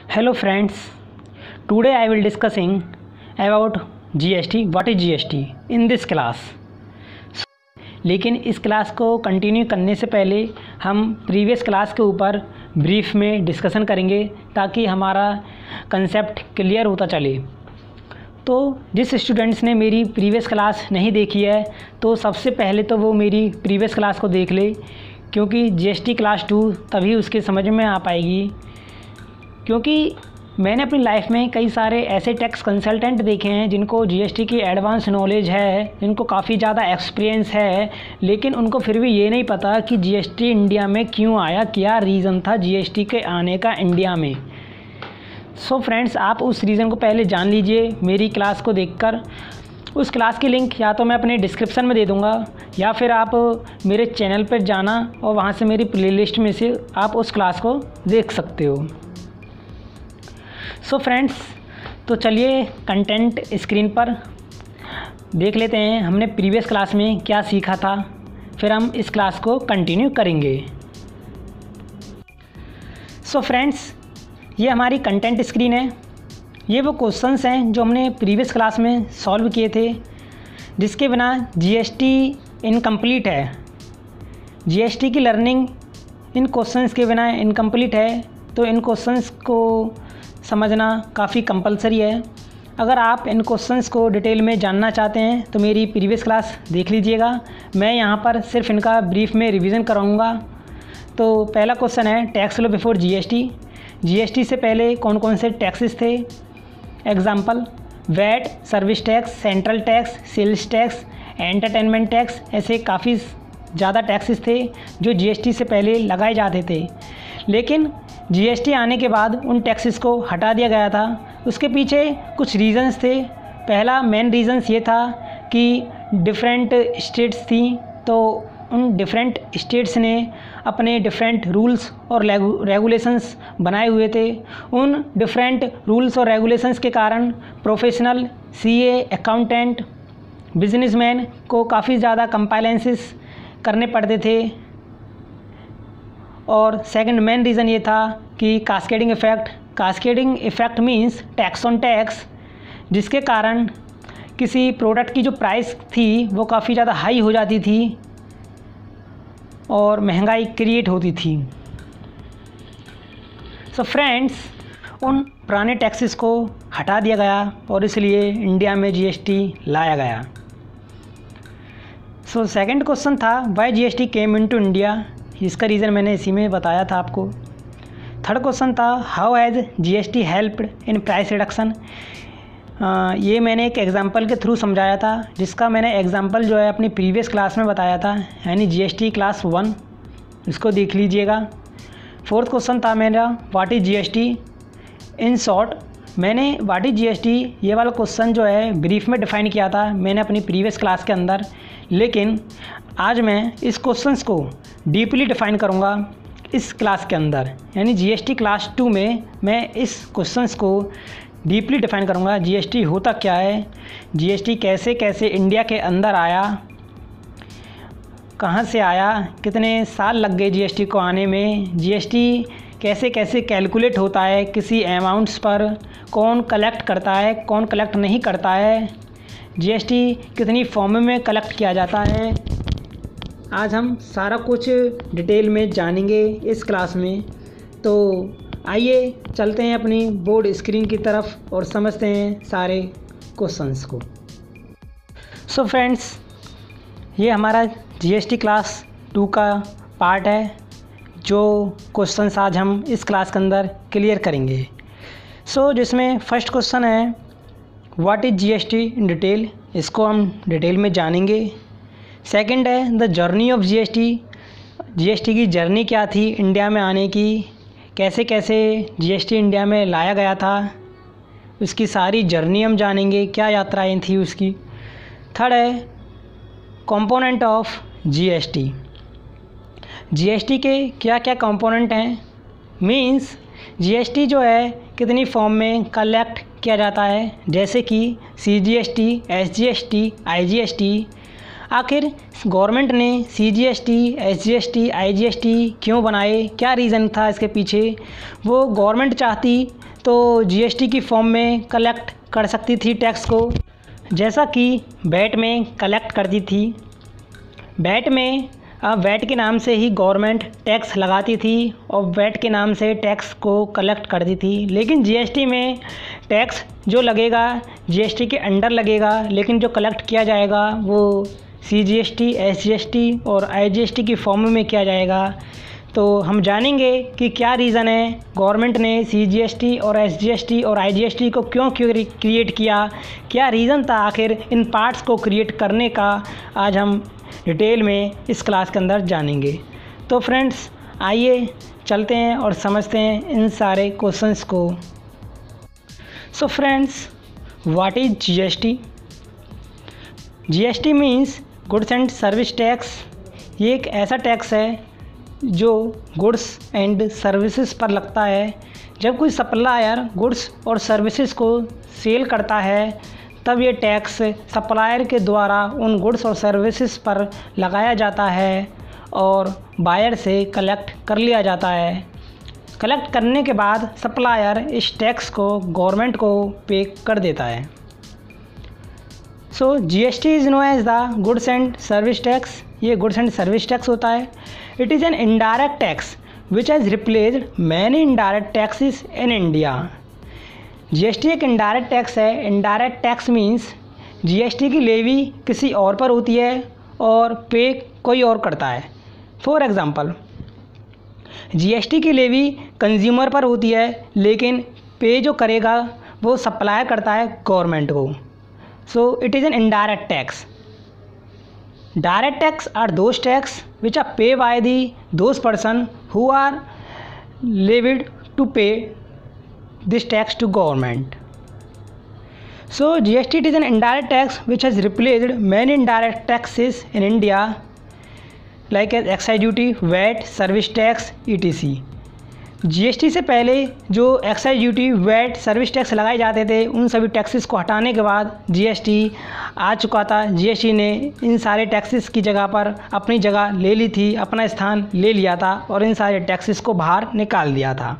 Hello friends, today I will discussing about GST. What is GST in this class? लेकिन इस class को continue करने से पहले हम प्रीवियस क्लास के ऊपर ब्रीफ में डिस्कशन करेंगे ताकि हमारा कंसेप्ट क्लियर होता चले। तो जिस स्टूडेंट्स ने मेरी प्रीवियस क्लास नहीं देखी है तो सबसे पहले तो वो मेरी प्रीवियस क्लास को देख ले, क्योंकि GST क्लास 2 तभी उसके समझ में आ पाएगी। क्योंकि मैंने अपनी लाइफ में कई सारे ऐसे टैक्स कंसल्टेंट देखे हैं जिनको GST की एडवांस नॉलेज है, जिनको काफ़ी ज़्यादा एक्सपीरियंस है, लेकिन उनको फिर भी ये नहीं पता कि GST इंडिया में क्यों आया, क्या रीज़न था GST के आने का इंडिया में। सो फ्रेंड्स, आप उस रीज़न को पहले जान लीजिए मेरी क्लास को देखकर। उस क्लास की लिंक या तो मैं अपने डिस्क्रिप्शन में दे दूँगा या फिर आप मेरे चैनल पर जाना और वहाँ से मेरी प्लेलिस्ट में से आप उस क्लास को देख सकते हो। सो फ्रेंड्स, तो चलिए कंटेंट स्क्रीन पर देख लेते हैं हमने प्रीवियस क्लास में क्या सीखा था, फिर हम इस क्लास को कंटिन्यू करेंगे। सो फ्रेंड्स, ये हमारी कंटेंट स्क्रीन है। ये वो क्वेश्चंस हैं जो हमने प्रीवियस क्लास में सॉल्व किए थे, जिसके बिना GST इनकम्प्लीट है। GST की लर्निंग इन क्वेश्चंस के बिना इनकम्प्लीट है, तो इन क्वेश्चंस को समझना काफ़ी कंपलसरी है। अगर आप इन क्वेश्चंस को डिटेल में जानना चाहते हैं तो मेरी प्रीवियस क्लास देख लीजिएगा। मैं यहाँ पर सिर्फ इनका ब्रीफ में रिवीजन कराऊंगा। तो पहला क्वेश्चन है tax law before GST। GST से पहले कौन कौन से टैक्सेस थे? Example VAT, service tax, central tax, sales tax, entertainment tax, ऐसे काफ़ी ज़्यादा टैक्सेस थे जो GST से पहले लगाए जाते थे। लेकिन GST आने के बाद उन टैक्सेस को हटा दिया गया था। उसके पीछे कुछ रीज़न्स थे। पहला मेन रीज़न्स ये था कि डिफरेंट स्टेट्स थी, तो उन डिफरेंट स्टेट्स ने अपने डिफरेंट रूल्स और रेगुलेशंस बनाए हुए थे। उन डिफरेंट रूल्स और रेगुलेशंस के कारण प्रोफेशनल CA, अकाउंटेंट, बिजनेसमैन को काफ़ी ज़्यादा कंप्लायंसेस करने पड़ते थे। और सेकंड मेन रीज़न ये था कि cascading effect. Cascading effect means tax on tax, जिसके कारण किसी प्रोडक्ट की जो प्राइस थी वो काफ़ी ज़्यादा हाई हो जाती थी और महंगाई क्रिएट होती थी। सो फ्रेंड्स, उन पुराने टैक्सेस को हटा दिया गया और इसलिए इंडिया में GST लाया गया। सो सेकंड क्वेश्चन था why GST came into India. इसका रीज़न मैंने इसी में बताया था आपको। थर्ड क्वेश्चन था how has GST helped in price reduction. ये मैंने एक एग्जांपल के थ्रू समझाया था, जिसका मैंने एग्जांपल जो है अपनी प्रीवियस क्लास में बताया था, यानी GST क्लास 1, इसको देख लीजिएगा। फोर्थ क्वेश्चन था मेरा what is GST। In short, मैंने व्हाट इज़ GST ये वाला क्वेश्चन जो है ब्रीफ में डिफ़ाइन किया था मैंने अपनी प्रीवियस क्लास के अंदर, लेकिन आज मैं इस क्वेश्चंस को डीपली डिफ़ाइन करूँगा इस क्लास के अंदर, यानी GST क्लास 2 में मैं इस क्वेश्चंस को डीपली डिफ़ाइन करूँगा। GST होता क्या है, GST कैसे कैसे इंडिया के अंदर आया, कहाँ से आया, कितने साल लग गए GST को आने में, GST कैसे कैसे कैलकुलेट होता है किसी अमाउंट्स पर, कौन कलेक्ट करता है, कौन कलेक्ट नहीं करता है, GST कितनी फॉर्म में कलेक्ट किया जाता है। आज हम सारा कुछ डिटेल में जानेंगे इस क्लास में। तो आइए चलते हैं अपनी बोर्ड स्क्रीन की तरफ और समझते हैं सारे क्वेश्चंस को। सो फ्रेंड्स, ये हमारा GST क्लास 2 का पार्ट है, जो क्वेश्चंस आज हम इस क्लास के अंदर क्लियर करेंगे। सो जिसमें फर्स्ट क्वेश्चन है what is GST in detail, इसको हम डिटेल में जानेंगे। सेकंड है the journey of GST। GST की जर्नी क्या थी इंडिया में आने की, कैसे कैसे GST इंडिया में लाया गया था, उसकी सारी जर्नी हम जानेंगे, क्या यात्राएं थी उसकी। थर्ड है कंपोनेंट ऑफ GST। GST के क्या क्या कंपोनेंट हैं, मींस GST जो है कितनी फॉर्म में कलेक्ट किया जाता है, जैसे कि CGST, SGST, IGST। आखिर गवर्नमेंट ने CGST, SGST, IGST क्यों बनाए, क्या रीज़न था इसके पीछे? वो गवर्नमेंट चाहती तो जीएसटी की फॉर्म में कलेक्ट कर सकती थी टैक्स को, जैसा कि वैट में कलेक्ट करती थी। वैट में वैट के नाम से ही गवर्नमेंट टैक्स लगाती थी और वैट के नाम से टैक्स को कलेक्ट करती थी। लेकिन जीएसटी में टैक्स जो लगेगा जीएसटी के अंडर लगेगा, लेकिन जो कलेक्ट किया जाएगा वो सीजीएसटी, एसजीएसटी और आईजीएसटी की फॉर्म में किया जाएगा। तो हम जानेंगे कि क्या रीज़न है गवर्नमेंट ने सीजीएसटी और एसजीएसटी और आईजीएसटी को क्यों क्रिएट किया, क्या रीज़न था आखिर इन पार्ट्स को क्रिएट करने का, आज हम डिटेल में इस क्लास के अंदर जानेंगे। तो फ्रेंड्स आइए चलते हैं और समझते हैं इन सारे क्वेश्चंस को। So friends, what is GST? GST means goods and service tax. ये एक ऐसा टैक्स है जो गुड्स एंड सर्विसेज पर लगता है। जब कोई सप्लायर गुड्स और सर्विसेज को सेल करता है तब ये टैक्स सप्लायर के द्वारा उन गुड्स और सर्विसेज पर लगाया जाता है और बायर से कलेक्ट कर लिया जाता है। कलेक्ट करने के बाद सप्लायर इस टैक्स को गवर्नमेंट को पे कर देता है। So GST is known as the goods and service tax. ये गुड्स एंड सर्विस टैक्स होता है। It is an indirect tax which has replaced many indirect taxes in India. GST एक इनडायरेक्ट टैक्स है। इनडायरेक्ट टैक्स मीन्स जीएसटी की levy किसी और पर होती है और पे कोई और करता है। फॉर एग्ज़ाम्पल, जीएसटी की लेवी कंज्यूमर पर होती है लेकिन पे जो करेगा वो सप्लायर करता है गवर्नमेंट को। So it is an indirect tax. Direct tax are those tax which are paid by those person who are levied to pay this tax to government. So GST is an indirect tax which has replaced many indirect taxes in India like as excise duty, VAT, service tax, etc. GST से पहले जो excise duty, VAT, service tax लगाए जाते थे उन सभी taxes को हटाने के बाद जीएसटी आ चुका था। जीएसटी ने इन सारे टैक्सेस की जगह पर अपनी जगह ले ली थी, अपना स्थान ले लिया था और इन सारे टैक्सेस को बाहर निकाल दिया था।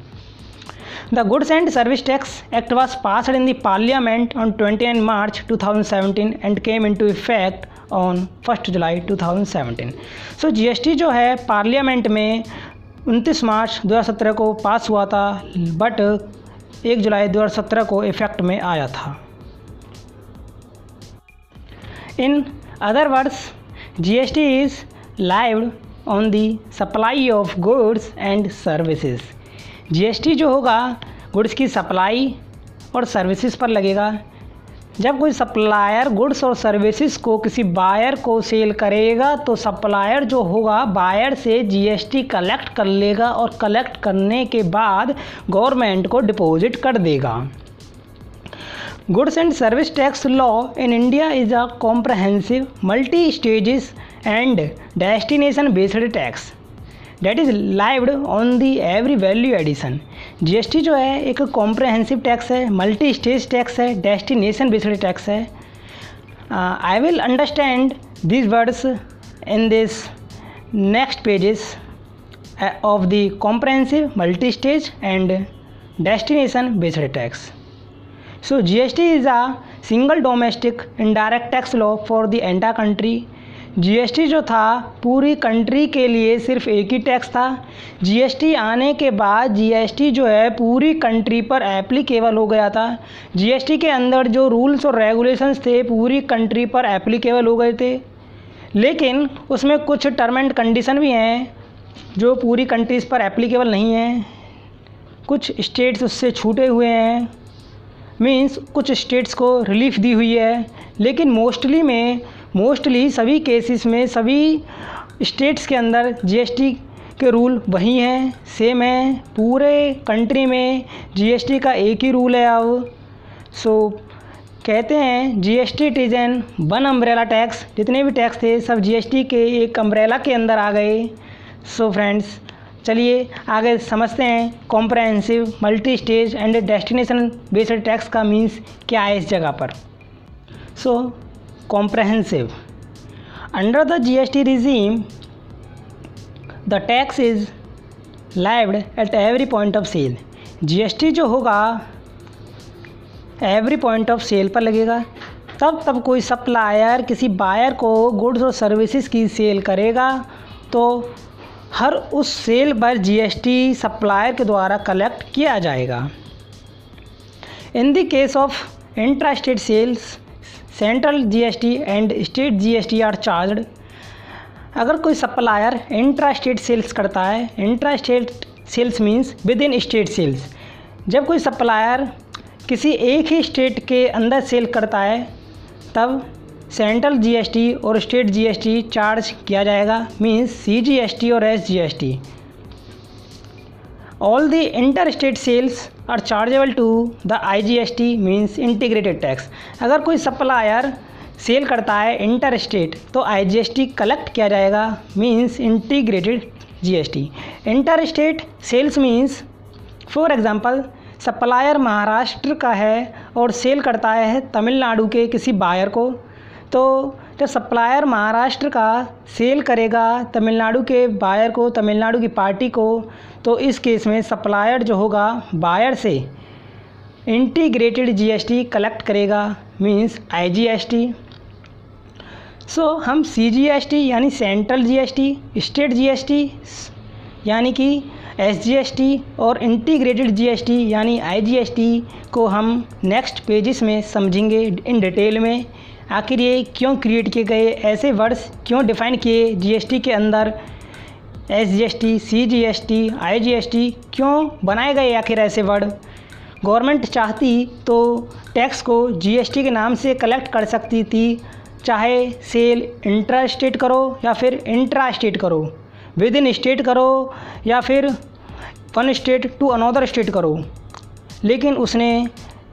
The goods and service tax act was passed in the parliament on 29 March 2017 and came into effect on 1 July 2017। So GST जो है पार्लियामेंट में 29 मार्च 2017 को पास हुआ था, बट 1 जुलाई 2017 को इफ़ेक्ट में आया था। In other words, GST is levied on the supply of goods and services. GST जो होगा गुड्स की सप्लाई और सर्विसेज पर लगेगा। जब कोई सप्लायर गुड्स और सर्विसेज को किसी बायर को सेल करेगा तो सप्लायर जो होगा बायर से जीएसटी कलेक्ट कर लेगा और कलेक्ट करने के बाद गवर्नमेंट को डिपॉजिट कर देगा। Goods and service tax law in India is a comprehensive multi stages and destination based tax that is levied on the every value addition. GST जो है एक कॉम्प्रहेंसिव टैक्स है, मल्टी स्टेज टैक्स है, destination based tax है। I will understand this words in this next pages of the comprehensive, multi stage and destination based tax. So GST is a single domestic indirect tax law for the entire country. GST जो था पूरी country के लिए सिर्फ एक ही tax था। GST आने के बाद जीएसटी जो है पूरी कंट्री पर एप्लीकेबल हो गया था। जीएसटी के अंदर जो रूल्स और रेगुलेशंस थे पूरी कंट्री पर एप्लीकेबल हो गए थे, लेकिन उसमें कुछ टर्म एंड कंडीशन भी हैं जो पूरी कंट्रीज़ पर एप्लीकेबल नहीं हैं। कुछ स्टेट्स उससे छूटे हुए हैं, मीन्स कुछ स्टेट्स को रिलीफ दी हुई है, लेकिन मोस्टली सभी केसेस में सभी स्टेट्स के अंदर जीएसटी के रूल वही हैं, सेम है। पूरे कंट्री में जीएसटी का एक ही रूल है अब। सो कहते हैं GST it is N one umbrella tax. जितने भी टैक्स थे सब जीएसटी के एक अम्ब्रेला के अंदर आ गए। सो फ्रेंड्स चलिए आगे समझते हैं comprehensive, multi stage and destination based tax का मीन्स क्या है इस जगह पर। सो comprehensive. Under the GST regime, the tax is levied at every point of sale. GST जो होगा एवरी पॉइंट ऑफ सेल पर लगेगा। तब कोई सप्लायर किसी बायर को गुड्स और सर्विसेज की सेल करेगा तो हर उस सेल पर जीएसटी सप्लायर के द्वारा कलेक्ट किया जाएगा। In the case of intra state sales, central GST and state GST are charged. अगर कोई सप्लायर इंट्रा स्टेट सेल्स करता है, intra state sales means within state sales, जब कोई सप्लायर किसी एक ही स्टेट के अंदर सेल करता है तब सेंट्रल जीएसटी और स्टेट जीएसटी चार्ज किया जाएगा, मीन्स सीजीएसटी और SGST. All the inter state sales are chargeable to the IGST, means integrated tax. अगर कोई सप्लायर सेल करता है इंटर स्टेट तो आईजीएसटी कलेक्ट किया जाएगा, means integrated GST. Inter state sales means for example supplier Maharashtra का है और सेल करता है तमिलनाडु के किसी बायर को, तो जब सप्लायर महाराष्ट्र का सेल करेगा तमिलनाडु के बायर को, तमिलनाडु की पार्टी को, तो इस केस में सप्लायर जो होगा बायर से इंटीग्रेटेड जीएसटी कलेक्ट करेगा, मीन्स आईजीएसटी। सो हम सीजीएसटी यानी सेंट्रल जीएसटी, स्टेट जीएसटी यानी कि एसजीएसटी और इंटीग्रेटेड जीएसटी यानी आईजीएसटी को हम नेक्स्ट पेजेस में समझेंगे इन डिटेल में। आखिर ये क्यों क्रिएट किए गए, ऐसे वर्ड्स क्यों डिफ़ाइन किए जीएसटी के अंदर, एसजीएसटी, सीजीएसटी, आईजीएसटी क्यों बनाए गए आखिर ऐसे वर्ड। गवर्नमेंट चाहती तो टैक्स को जीएसटी के नाम से कलेक्ट कर सकती थी, चाहे सेल इंट्रा स्टेट करो या फिर इंट्रा स्टेट करो, विद इन स्टेट करो या फिर one state to another state करो, लेकिन उसने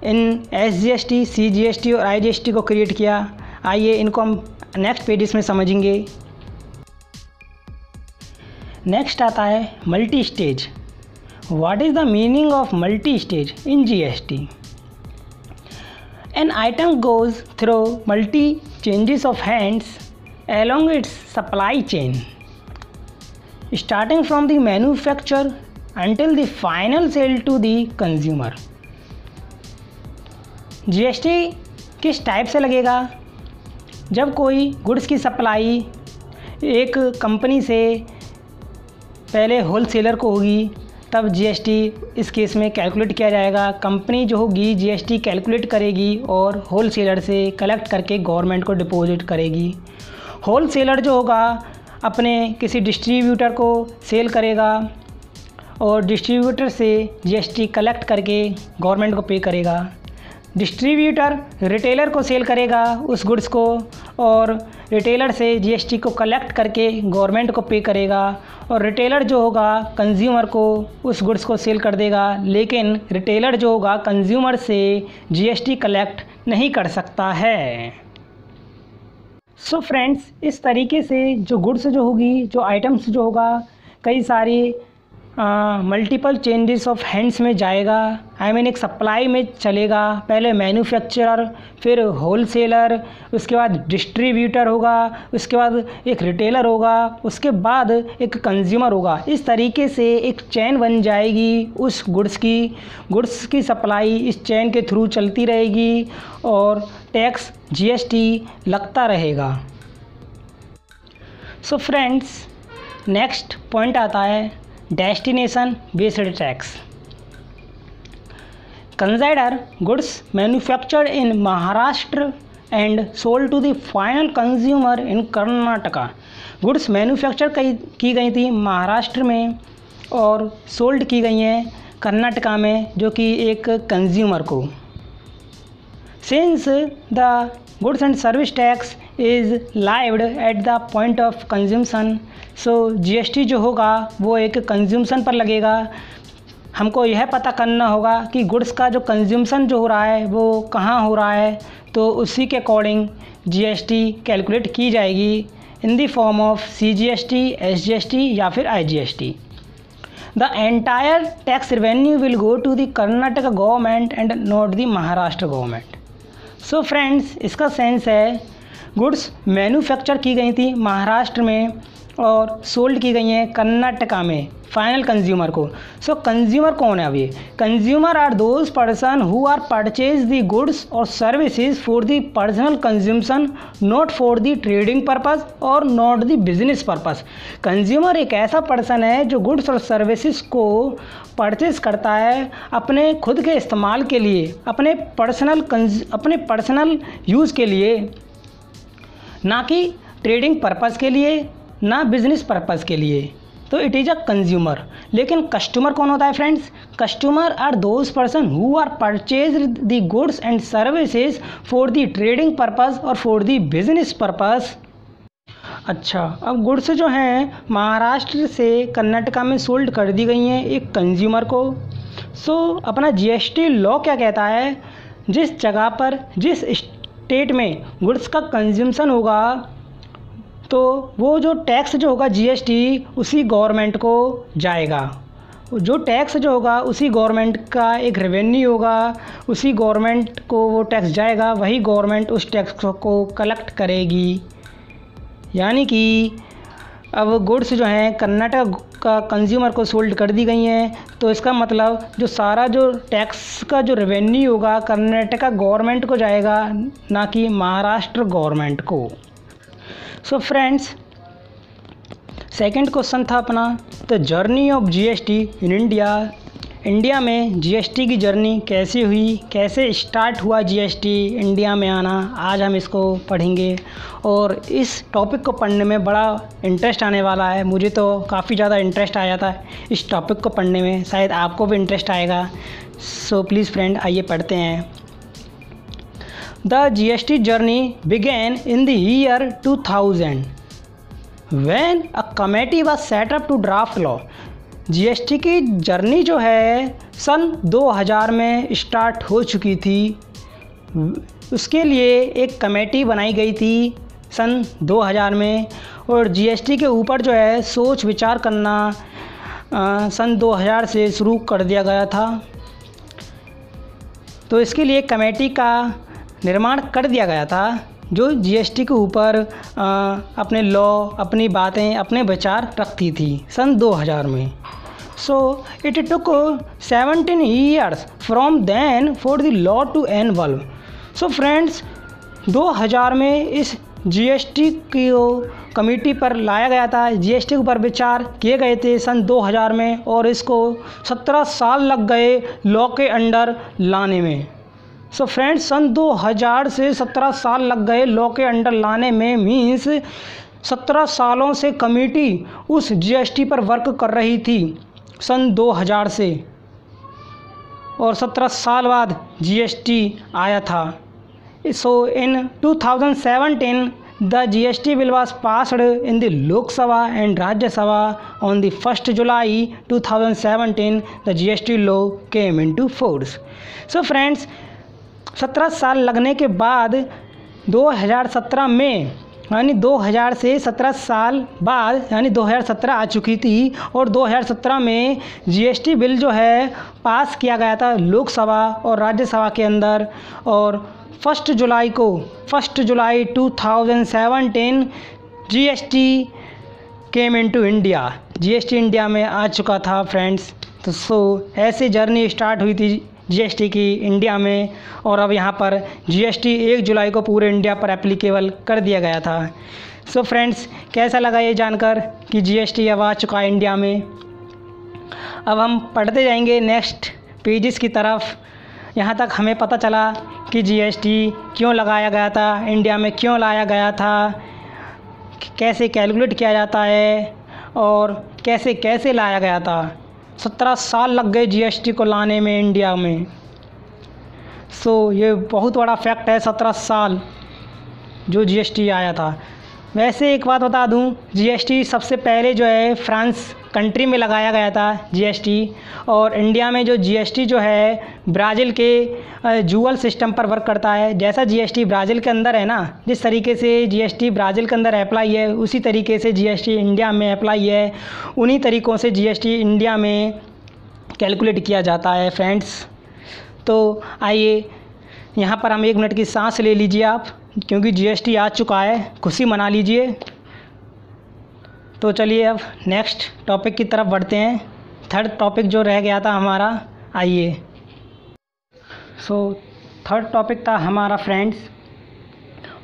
इन एसजीएसटी, सीजीएसटी और आईजीएसटी को क्रिएट किया। आइए इनको हम नेक्स्ट पेजेस में समझेंगे। नेक्स्ट आता है multi stage. What is the meaning of multi stage in GST? An item goes through multi changes of hands along its supply chain, starting from the manufacturer until the final sale to the consumer. GST किस type से लगेगा? जब कोई goods की supply एक company से पहले wholesaler को होगी तब जीएसटी इस केस में कैलकुलेट किया जाएगा। कंपनी जो होगी जीएसटी कैलकुलेट करेगी और होलसेलर से कलेक्ट करके गवर्नमेंट को डिपॉजिट करेगी। होलसेलर जो होगा अपने किसी डिस्ट्रीब्यूटर को सेल करेगा और डिस्ट्रीब्यूटर से जीएसटी कलेक्ट करके गवर्नमेंट को पे करेगा। डिस्ट्रीब्यूटर रिटेलर को सेल करेगा उस गुड्स को और रिटेलर से जीएसटी को कलेक्ट करके गवर्नमेंट को पे करेगा, और रिटेलर जो होगा कंज्यूमर को उस गुड्स को सेल कर देगा, लेकिन रिटेलर जो होगा कंज्यूमर से जीएसटी कलेक्ट नहीं कर सकता है। सो फ्रेंड्स, इस तरीके से जो गुड्स जो होगी, जो आइटम्स जो होगा, कई सारी मल्टीपल चेंजेस ऑफ हैंड्स में जाएगा। आई मीन एक सप्लाई में चलेगा, पहले मैन्युफैक्चरर, फिर होलसेलर, उसके बाद डिस्ट्रीब्यूटर होगा, उसके बाद एक रिटेलर होगा, उसके बाद एक कंज्यूमर होगा। इस तरीके से एक चैन बन जाएगी उस गुड्स की सप्लाई इस चैन के थ्रू चलती रहेगी और टैक्स जीएसटी लगता रहेगा। सो फ्रेंड्स, नेक्स्ट पॉइंट आता है destination based tax. Consider goods manufactured in Maharashtra and sold to the final consumer in Karnataka. Goods manufacture की गई थी महाराष्ट्र में और सोल्ड की गई हैं कर्नाटका में, जो कि एक कंज्यूमर को। Since the goods and service tax is lived at the point of consumption, so GST जो होगा वो एक कंज्यूमशन पर लगेगा। हमको यह पता करना होगा कि गुड्स का जो कंज्यूमशन जो हो रहा है वो कहाँ हो रहा है, तो उसी के अकॉर्डिंग जीएसटी कैलकुलेट की जाएगी in the form of CGST, SGST या फिर IGST. The entire tax revenue will go to the Karnataka government and not the Maharashtra government. So friends, इसका सेंस है गुड्स मैन्युफैक्चर की गई थी महाराष्ट्र में और सोल्ड की गई हैं कर्नाटका में फाइनल कंज्यूमर को। सो कंज्यूमर कौन है? अब ये consumer are those person who are purchase the goods और services for the personal consumption, not for the trading purpose और not the business purpose. Consumer एक ऐसा पर्सन है जो गुड्स और सर्विसेज को परचेज करता है अपने खुद के इस्तेमाल के लिए, अपने पर्सनल यूज़ के लिए, ना कि ट्रेडिंग पर्पस के लिए, ना बिजनेस पर्पस के लिए। तो इट इज़ अ कंज्यूमर। लेकिन कस्टमर कौन होता है friends? Customer are those person who are purchase the goods and services for the trading purpose और फॉर द बिजनेस पर्पस। अच्छा, अब गुड्स जो हैं महाराष्ट्र से कर्नाटका में सोल्ड कर दी गई हैं एक कंज्यूमर को। सो अपना जीएसटी लॉ क्या कहता है? जिस जगह पर, जिस स्टेट में गुड्स का कंज्यूमशन होगा तो वो जो टैक्स जो होगा जीएसटी उसी गवर्नमेंट को जाएगा। जो टैक्स जो होगा उसी गवर्नमेंट का एक रेवेन्यू होगा, उसी गवर्नमेंट को वो टैक्स जाएगा, वही गवर्नमेंट उस टैक्स को कलेक्ट करेगी। यानी कि अब गुड्स जो हैं कर्नाटक का कंज्यूमर को सोल्ड कर दी गई हैं, तो इसका मतलब जो सारा जो टैक्स का जो रेवेन्यू होगा कर्नाटका गवर्नमेंट को जाएगा, ना कि महाराष्ट्र गवर्नमेंट को। सो फ्रेंड्स, सेकंड क्वेश्चन था अपना the journey of GST in India. India में जीएसटी की जर्नी कैसे हुई, कैसे स्टार्ट हुआ जीएसटी इंडिया में आना, आज हम इसको पढ़ेंगे। और इस टॉपिक को पढ़ने में बड़ा इंटरेस्ट आने वाला है। मुझे तो काफ़ी ज़्यादा इंटरेस्ट आया था इस टॉपिक को पढ़ने में, शायद आपको भी इंटरेस्ट आएगा। सो प्लीज़ फ्रेंड, आइए पढ़ते हैं। The GST journey began in the year 2000 when a committee was set up to draft law। GST की जर्नी जो है सन 2000 में स्टार्ट हो चुकी थी। उसके लिए एक कमेटी बनाई गई थी सन 2000 में, और जीएसटी के ऊपर जो है सोच विचार करना सन 2000 से शुरू कर दिया गया था। तो इसके लिए कमेटी का निर्माण कर दिया गया था जो जीएसटी के ऊपर अपने लॉ, अपनी बातें, अपने विचार रखती थी सन 2000 में। So it took 17 years from then for the law to evolve. So friends, 2000 में इस जीएसटी की कमेटी पर लाया गया था, जीएसटी के ऊपर विचार किए गए थे सन 2000 में, और इसको 17 साल लग गए लॉ के अंडर लाने में। सो फ्रेंड्स, सन 2000 से 17 साल लग गए लॉ के अंडर लाने में, मीन्स 17 सालों से कमेटी उस जीएसटी पर वर्क कर रही थी सन 2000 से, और 17 साल बाद जीएसटी आया था। सो इन 2017 the GST bill was passed in the Lok Sabha and Rajya Sabha on the 1 July 2017 the GST law came into force. So friends, 17 साल लगने के बाद 2017 में, यानी 2000 से 17 साल बाद, यानी 2017 आ चुकी थी, और 2017 में जीएसटी बिल जो है पास किया गया था लोकसभा और राज्यसभा के अंदर। और 1 जुलाई 2017 GST came into India, GST India में आ चुका था फ्रेंड्स। तो ऐसे जर्नी स्टार्ट हुई थी जीएसटी की इंडिया में, और अब यहाँ पर जीएसटी 1 जुलाई को पूरे इंडिया पर एप्लीकेबल कर दिया गया था। सो फ्रेंड्स, कैसा लगा ये जानकर कि जीएसटी अब आ चुका है इंडिया में। अब हम पढ़ते जाएंगे नेक्स्ट पेजेस की तरफ। यहाँ तक हमें पता चला कि जीएसटी क्यों लगाया गया था, इंडिया में क्यों लाया गया था, कैसे कैलकुलेट किया जाता है, और कैसे कैसे लाया गया था। 17 साल लग गए जीएसटी को लाने में इंडिया में। सो ये बहुत बड़ा फैक्ट है, 17 साल जो जीएसटी आया था। वैसे एक बात बता दूं, जीएसटी सबसे पहले जो है फ्रांस कंट्री में लगाया गया था जीएसटी, और इंडिया में जो जीएसटी जो है ब्राज़ील के जूअल सिस्टम पर वर्क करता है। जैसा जीएसटी ब्राज़ील के अंदर है ना, जिस तरीके से जीएसटी ब्राज़ील के अंदर अप्लाई है, उसी तरीके से जीएसटी इंडिया में अप्लाई है। उन्हीं तरीक़ों से जीएसटी इंडिया में कैलकुलेट किया जाता है फ्रेंड्स। तो आइए यहाँ पर हम 1 मिनट की सांस ले लीजिए आप, क्योंकि जीएसटी आ चुका है, खुशी मना लीजिए। तो चलिए अब नेक्स्ट टॉपिक की तरफ बढ़ते हैं। थर्ड टॉपिक जो रह गया था हमारा, आइए। सो थर्ड टॉपिक था हमारा friends,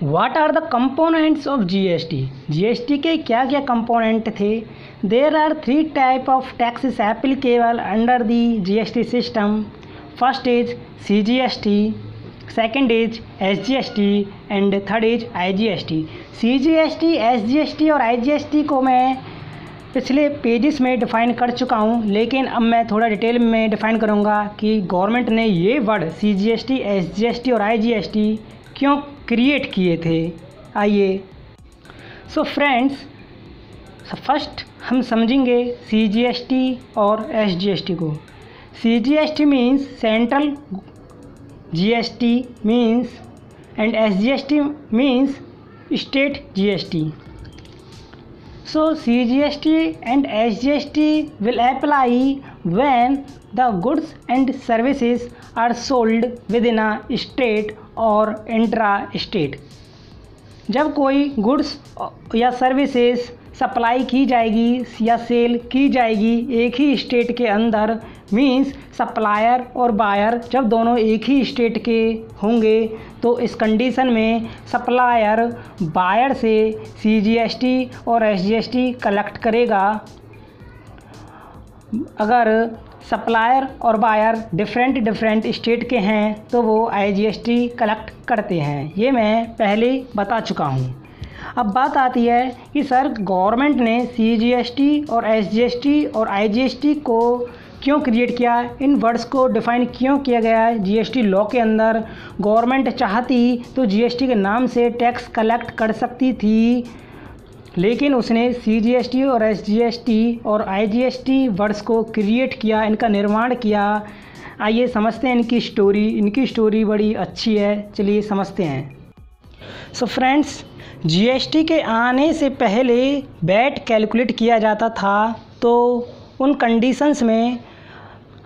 what are the components of GST. GST के क्या क्या कंपोनेंट थे। There are 3 type of taxes applicable under the GST system. First is CGST, second is SGST and third is IGST. CGST, SGST और IGST को मैं पिछले pages में define कर चुका हूँ, लेकिन अब मैं थोड़ा डिटेल में डिफ़ाइन करूँगा कि गवर्नमेंट ने ये वर्ड सीजीएसटी, एसजीएसटी और आईजीएसटी क्यों क्रिएट किए थे। आइए। सो फ्रेंड्स, फर्स्ट हम समझेंगे सीजीएसटी और एसजीएसटी को। CGST means central GST means and SGST means state GST. So CGST and SGST will apply when the goods and services are sold within a state or intra-state. जब कोई goods या services supply की जाएगी या cell की जाएगी एक ही state के अंदर, मींस सप्लायर और बायर जब दोनों एक ही स्टेट के होंगे, तो इस कंडीशन में सप्लायर बायर से सीजीएसटी और एसजीएसटी कलेक्ट करेगा। अगर सप्लायर और बायर डिफरेंट स्टेट के हैं तो वो आईजीएसटी कलेक्ट करते हैं। ये मैं पहले बता चुका हूँ। अब बात आती है कि सर गवर्नमेंट ने सीजीएसटी और एसजीएसटी और आईजीएसटी को क्यों क्रिएट किया, इन वर्ड्स को डिफ़ाइन क्यों किया गया है जीएसटी लॉ के अंदर। गवर्नमेंट चाहती तो जीएसटी के नाम से टैक्स कलेक्ट कर सकती थी, लेकिन उसने सीजीएसटी और एसजीएसटी और आईजीएसटी वर्ड्स को क्रिएट किया, इनका निर्माण किया। आइए समझते हैं इनकी स्टोरी। इनकी स्टोरी बड़ी अच्छी है, चलिए समझते हैं। सो फ्रेंड्स, जीएसटी के आने से पहले वैट कैलकुलेट किया जाता था, तो उन कंडीशंस में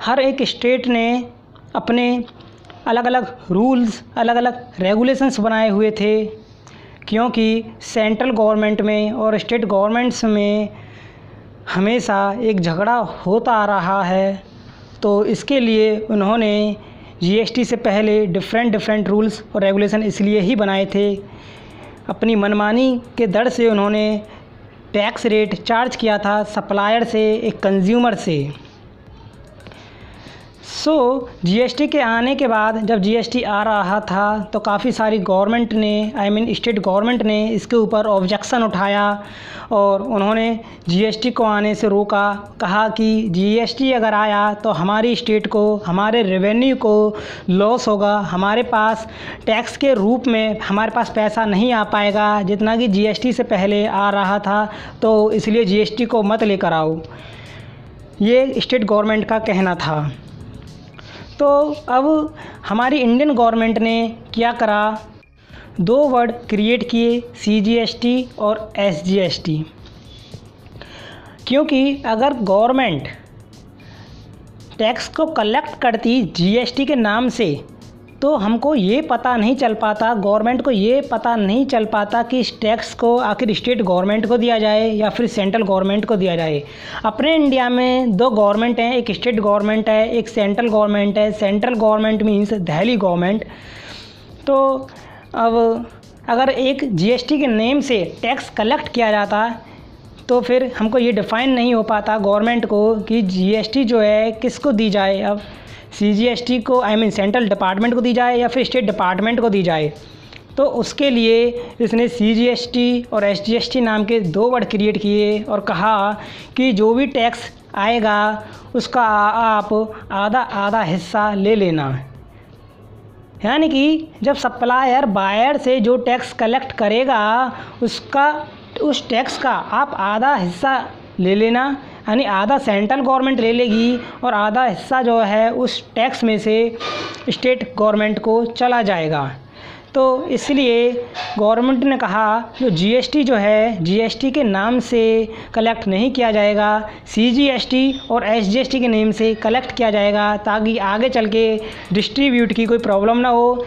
हर एक स्टेट ने अपने अलग अलग रूल्स, अलग अलग रेगुलेशंस बनाए हुए थे, क्योंकि सेंट्रल गवर्नमेंट में और स्टेट गवर्नमेंट्स में हमेशा एक झगड़ा होता आ रहा है। तो इसके लिए उन्होंने जीएसटी से पहले डिफरेंट रूल्स और रेगुलेशन इसलिए ही बनाए थे। अपनी मनमानी के दर से उन्होंने टैक्स रेट चार्ज किया था सप्लायर से एक कंज्यूमर से। सो जीएसटी के आने के बाद जब जीएसटी आ रहा था तो काफ़ी सारी गवर्नमेंट ने स्टेट गवर्नमेंट ने इसके ऊपर ऑब्जेक्शन उठाया और उन्होंने जीएसटी को आने से रोका। कहा कि जीएसटी अगर आया तो हमारी स्टेट को, हमारे रेवेन्यू को लॉस होगा, हमारे पास टैक्स के रूप में हमारे पास पैसा नहीं आ पाएगा जितना कि जीएसटी से पहले आ रहा था, तो इसलिए जीएसटी को मत लेकर आओ। ये स्टेट गवर्नमेंट का कहना था। तो अब हमारी इंडियन गवर्नमेंट ने क्या करा, 2 वर्ड क्रिएट किए, सीजीएसटी और एसजीएसटी। क्योंकि अगर गवर्नमेंट टैक्स को कलेक्ट करती जीएसटी के नाम से तो हमको ये पता नहीं चल पाता, गवर्नमेंट को ये पता नहीं चल पाता कि इस टैक्स को आखिर स्टेट गवर्नमेंट को दिया जाए या फिर सेंट्रल गवर्नमेंट को दिया जाए। अपने इंडिया में 2 गवर्नमेंट हैं, एक स्टेट गवर्नमेंट है, एक सेंट्रल गवर्नमेंट है। Central government means Delhi government. तो अब अगर एक जीएसटी के नेम से टैक्स कलेक्ट किया जाता तो फिर हमको ये डिफ़ाइन नहीं हो पाता गवर्नमेंट को कि जीएसटी जो है किसको दी जाए। अब सीजीएसटी को सेंट्रल डिपार्टमेंट को दी जाए या फिर स्टेट डिपार्टमेंट को दी जाए। तो उसके लिए इसने सीजीएसटी और एसजीएसटी नाम के 2 वर्ड क्रिएट किए और कहा कि जो भी टैक्स आएगा उसका आप आधा हिस्सा ले लेना। यानी कि जब सप्लायर बायर से जो टैक्स कलेक्ट करेगा उस टैक्स का आप आधा हिस्सा ले लेना, यानी आधा सेंट्रल गवर्नमेंट ले लेगी और आधा हिस्सा जो है उस टैक्स में से स्टेट गवर्नमेंट को चला जाएगा। तो इसलिए गवर्नमेंट ने कहा जो जीएसटी जो है जीएसटी के नाम से कलेक्ट नहीं किया जाएगा, सीजीएसटी और एसजीएसटी के नेम से कलेक्ट किया जाएगा, ताकि आगे चल के डिस्ट्रीब्यूट की कोई प्रॉब्लम ना हो।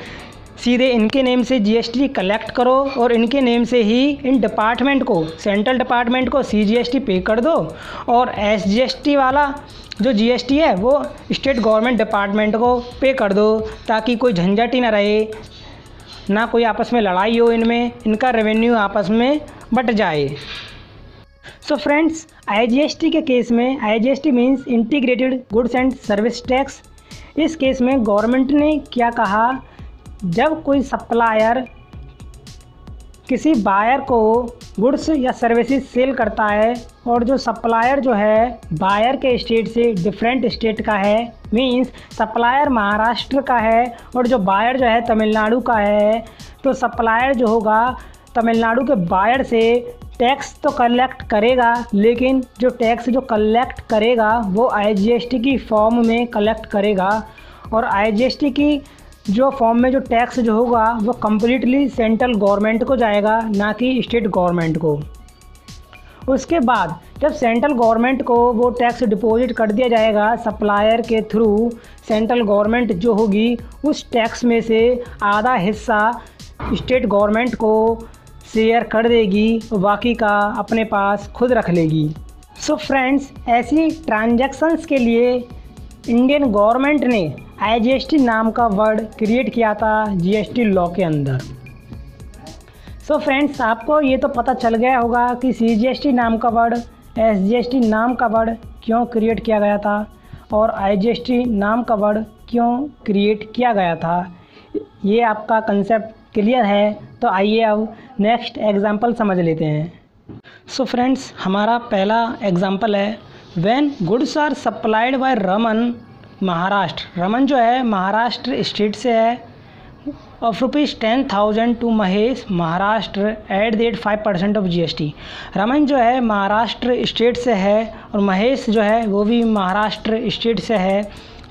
सीधे इनके नेम से जीएसटी कलेक्ट करो और इनके नेम से ही इन डिपार्टमेंट को, सेंट्रल डिपार्टमेंट को सीजीएसटी पे कर दो, और एसजीएसटी वाला जो जीएसटी है वो स्टेट गवर्नमेंट डिपार्टमेंट को पे कर दो, ताकि कोई झंझट ही ना रहे, ना कोई आपस में लड़ाई हो, इनमें इनका रेवेन्यू आपस में बट जाए। सो फ्रेंड्स, आईजीएसटी के केस में, IGST means integrated goods and service tax, इस केस में गवर्नमेंट ने क्या कहा, जब कोई सप्लायर किसी बायर को गुड्स या सर्विसेज सेल करता है और जो सप्लायर जो है बायर के स्टेट से डिफरेंट स्टेट का है, मींस सप्लायर महाराष्ट्र का है और जो बायर जो है तमिलनाडु का है, तो सप्लायर जो होगा तमिलनाडु के बायर से टैक्स तो कलेक्ट करेगा, लेकिन जो टैक्स जो कलेक्ट करेगा वो आईजीएसटी की फॉर्म में कलेक्ट करेगा, और आईजीएसटी की जो फॉर्म में जो टैक्स जो होगा वो कम्प्लीटली सेंट्रल गवर्नमेंट को जाएगा, ना कि स्टेट गवर्नमेंट को। उसके बाद जब सेंट्रल गवर्नमेंट को वो टैक्स डिपॉजिट कर दिया जाएगा सप्लायर के थ्रू, सेंट्रल गवर्नमेंट जो होगी उस टैक्स में से आधा हिस्सा स्टेट गवर्नमेंट को शेयर कर देगी, बाकी का अपने पास खुद रख लेगी। सो फ्रेंड्स, ऐसी ट्रांजैक्शंस के लिए इंडियन गवर्नमेंट ने आईजीएसटी नाम का वर्ड क्रिएट किया था जीएसटी लॉ के अंदर। सो फ्रेंड्स, आपको ये तो पता चल गया होगा कि सीजीएसटी नाम का वर्ड, एसजीएसटी नाम का वर्ड क्यों क्रिएट किया गया था और आईजीएसटी नाम का वर्ड क्यों क्रिएट किया गया था। ये आपका कंसेप्ट क्लियर है, तो आइए अब नेक्स्ट एग्जांपल समझ लेते हैं। सो फ्रेंड्स, हमारा पहला एग्जांपल है, when goods are supplied by Raman Maharashtra. Raman जो है महाराष्ट्र स्टेट से है, of ₹10,000 to Mahesh Maharashtra at the 5% of GST. Raman जो है महाराष्ट्र स्टेट से है और महेश जो है वो भी महाराष्ट्र स्टेट से है।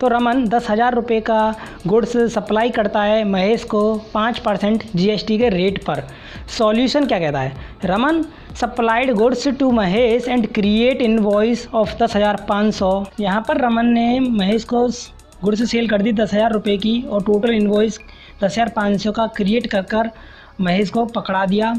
तो रमन 10,000 रुपये का गुड्स सप्लाई करता है महेश को 5% जीएसटी के रेट पर। सॉल्यूशन क्या कहता है, Raman supplied goods to Mahesh and create invoice of 10,500। यहाँ पर रमन ने महेश को गुड्स सेल कर दी 10,000 रुपये की और टोटल इनवॉइस 10,500 का क्रिएट कर महेश को पकड़ा दिया,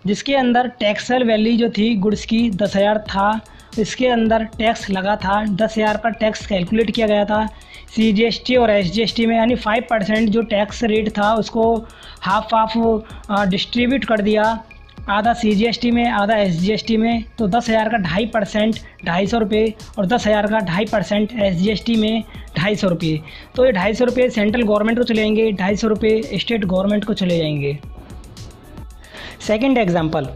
जिसके अंदर टैक्सल वैल्यू जो थी गुड्स की 10,000 था। इसके अंदर टैक्स लगा था 10,000 पर टैक्स कैलकुलेट किया गया था सीजीएसटी और एसजीएसटी में, यानी 5% जो टैक्स रेट था उसको हाफ डिस्ट्रीब्यूट कर दिया, आधा सीजीएसटी में आधा एसजीएसटी में। तो 10,000 का 2.5% 250 रुपये और 10,000 का 2.5% एसजीएसटी में 250 रुपये। तो ये 250 रुपये सेंट्रल गवर्नमेंट को चले जाएंगे, 250 रुपये स्टेट गवर्नमेंट को चले जाएंगे। Second example,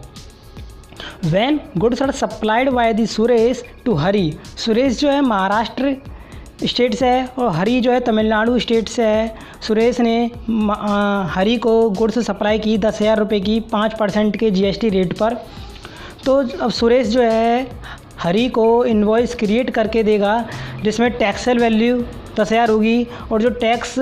when goods are supplied by the Suresh to Hari. Suresh जो है महाराष्ट्र स्टेट से है और हरी जो है तमिलनाडु स्टेट से है। सुरेश ने हरी को गुड्स सप्लाई की 10,000 रुपये की 5% के जीएसटी रेट पर। तो अब सुरेश जो है हरी को इनवॉइस क्रिएट करके देगा, जिसमें टैक्सल वैल्यू 10,000 होगी और जो टैक्स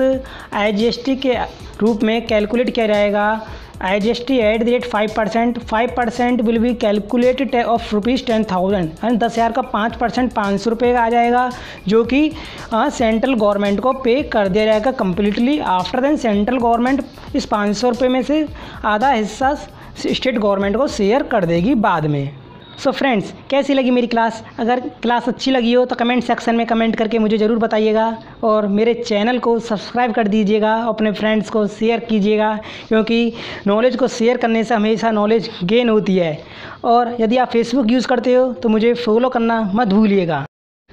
आईजीएसटी के रूप में कैलकुलेट किया जाएगा, IGST at the rate 5% will be calculated of ₹10,000, यानी 10,000 का 5% 500 रुपये का आ जाएगा, जो कि सेंट्रल गवर्नमेंट को पे कर दिया जाएगा completely. After then central government इस 500 रुपये में से आधा हिस्सा स्टेट गवर्नमेंट को शेयर कर देगी बाद में। सो फ्रेंड्स, कैसी लगी मेरी क्लास? अगर क्लास अच्छी लगी हो तो कमेंट सेक्शन में कमेंट करके मुझे ज़रूर बताइएगा और मेरे चैनल को सब्सक्राइब कर दीजिएगा, अपने फ्रेंड्स को शेयर कीजिएगा, क्योंकि नॉलेज को शेयर करने से हमेशा नॉलेज गेन होती है। और यदि आप फेसबुक यूज़ करते हो तो मुझे फॉलो करना मत भूलिएगा।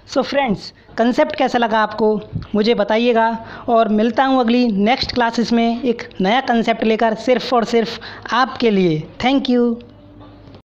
सो फ्रेंड्स, कंसेप्ट कैसा लगा आपको मुझे बताइएगा और मिलता हूँ अगली नेक्स्ट क्लासेस में एक नया कंसेप्ट लेकर सिर्फ़ और सिर्फ आपके लिए। Thank you.